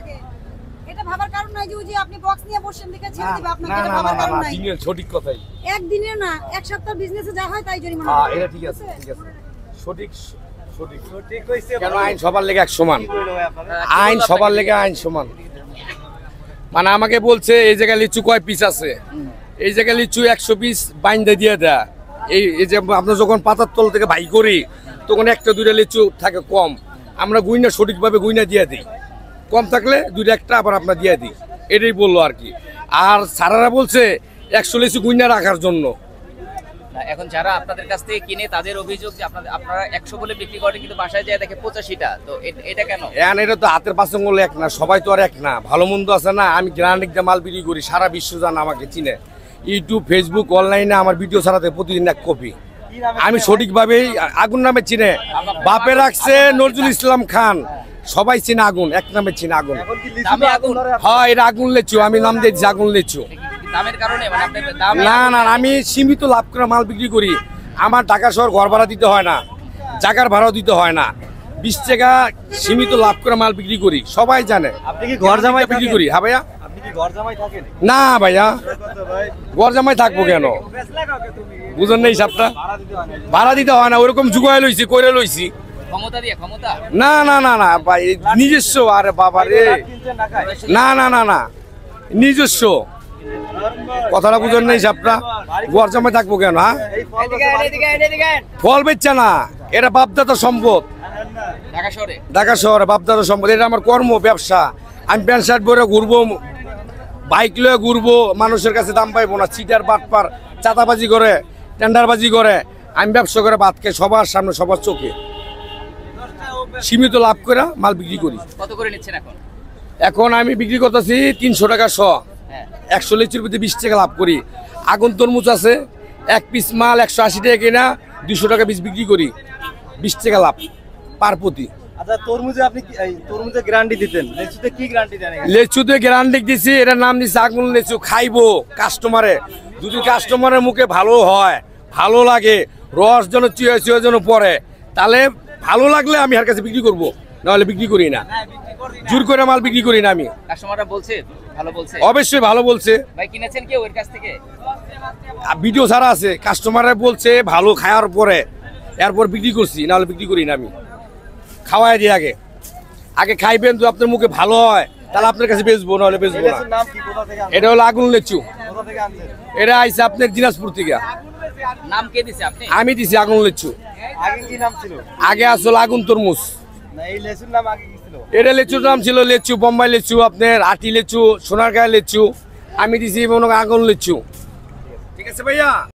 থাকে এটা ভাবার কারণ নাই যে ওই যে আপনি বক্স নিয়ে বসেন দেখে ছেড়ে দিবে আপনাকে এটা ভাবার কারণ নাই দিনের সঠিক কথাই একদিনের না এক সপ্তাহ বিজনেসে যা হয় তাই জরিমানা হ্যাঁ এটা ঠিক আছে সঠিক সঠিক সঠিক কইছে কেন আইন সবার লেগে এক সমান আইন সবার লেগে আইন সমান মানে আমাকে বলছে এই জায়গায় লিচু কয় পিস আছে এই জায়গায় লিচু 100 পিস বাইন্দা দিয়ে দেয় এই যে আমরা যখন পাতার তল থেকে বাই করি তখন একটা দুইটা লিচু থাকে কম আমরা গুইনা সঠিকভাবে গুইনা দিয়ে দিই কম থাকলে দুইটা একটা আবার আমরা দিয়ে দিই এটাই বললো আর কি আর স্যারেরা বলছে 100 লিচু গুইনা রাখার জন্য এখন যারা আপনাদের কাছ থেকে কিনে তাদের অভিযোগ যে আপনারা 100 বলে বিক্রি করেন কিন্তু বাসায় যায় দেখে 85টা তো এটা কেন এটা তো হাতের পাশে বলে এক না সবাই তো আর এক না ভালো মন্দ আছে না আমি গ্রান্ডিক দিয়ে মাল বিক্রি করি সারা বিশ্ব জান আমাকে চিনে ইউটিউব ফেসবুক অনলাইনে আমার ভিডিও ছাড়াতে প্রতিদিন এক কপি আমি সঠিকভাবেই আগুন নামে চিনে বাপে রাখছে নজরুল ইসলাম খান সবাই চিনে আগুন এক নামে চিনে আগুন হ্যাঁ এটা আগুন লেচু আমি নাম দিয়েছি আগুন লেচু দামের কারণে মানে আপনাদের দাম না না আমি সীমিত লাভ করে মাল বিক্রি করি আমার ঢাকা শহর ঘর ভাড়া দিতে হয় না জায়গার ভাড়াও দিতে হয় না 20 টাকা সীমিত লাভ করে মাল বিক্রি করি সবাই জানে আপনি কি ঘর জামাই বিক্রি করি হ্যাঁ ভাইয়া আপনি কি ঘর জামাই থাকেন না ভাইয়া ঘর জামাই থাকবো কেন বুঝেন না হিসাবটা ভাড়া দিতে হয় না ওরকম জুগায় লইছি কইরে লইছি ক্ষমতা দিয়ে ক্ষমতা না না না না ভাই নিজস্ব আরে বাবা রে না না না না নিজস্ব কথাটা বুঝেন না হিসাবটা ঘর জামাই থাকবো কেন হ্যাঁ ফল বেচছে না এটা বাপদাতা সম্পদ ঢাকা শহরে বাপদাতা সম্পদ এটা আমার কর্ম ব্যবসা আমি প্যান্ট শার্ট পরে ঘুরবো বাইক লয়ে ঘুরবো মানুষের কাছে দাম পাইবো না চিটার বাটপার চাঁদাবাজি করে টেন্ডারবাজি করে আমি ব্যবসা করে ভাত খাই সবার সামনে সবার চোখে সীমিত লাভ করে মাল বিক্রি করি কত করে নিচ্ছেন এখন এখন আমি বিক্রি করতেছি 300 টাকা শ 100 লিচুর প্রতি 20 টাকা লাভ করি আগুন তরমুজ আছে এক পিস মাল 180 টাকা কিনা 200 টাকা পিস বিক্রি করি 20 টাকা লাভ পার প্রতি আচ্ছা তরমুজে আপনি তরমুজে গ্যারান্টি দিতেন লেচুতে কি গ্যারান্টি দেন লেচুতে গ্যারান্টি দিছি এটার নাম দিছি আগুন লেচু খাইবো কাস্টমারে যদি কাস্টমারের মুখে ভালো হয় ভালো লাগে রস যেন চুয়ে চুয়ে যেন পড়ে তাহলে ভালো লাগলে আমি আর কাছে বিক্রি করবো নাহলে বিক্রি করি না জোর করে মাল বিক্রি করি না আমি কাস্টমাররা বলছে ভালো বলছে অবশ্যই ভালো বলছে ভাই কিনেছেন কেউ এর কাছ থেকে ভিডিও ছাড়া আছে কাস্টমাররা বলছে ভালো খাওয়ার পরে এরপর বিক্রি করছি নাহলে বিক্রি করি না আমি খাওয়াই দিই আগে আগে খাইবেন তো আপনার মুখে ভালো হয় তাহলে আপনার কাছে বেচবো নাহলে বেচবো না এটা হলো আগুন লেচু এটা আইছে আপনার দিনাজপুর থেকে নাম কে দিছে আপনি আমি দিছি আগুন লেচু আগে কি নাম ছিল আগে আসলে আগুন তরমুজ না এই লেচুর নাম আগে কি ছিল এটা লেচুর নাম ছিল লেচু বোম্বাই লেচু আপনার আটি লেচু সোনারগাঁও লেচু আমি দিছি মনে আগুন লেচু ঠিক আছে ভাইয়া।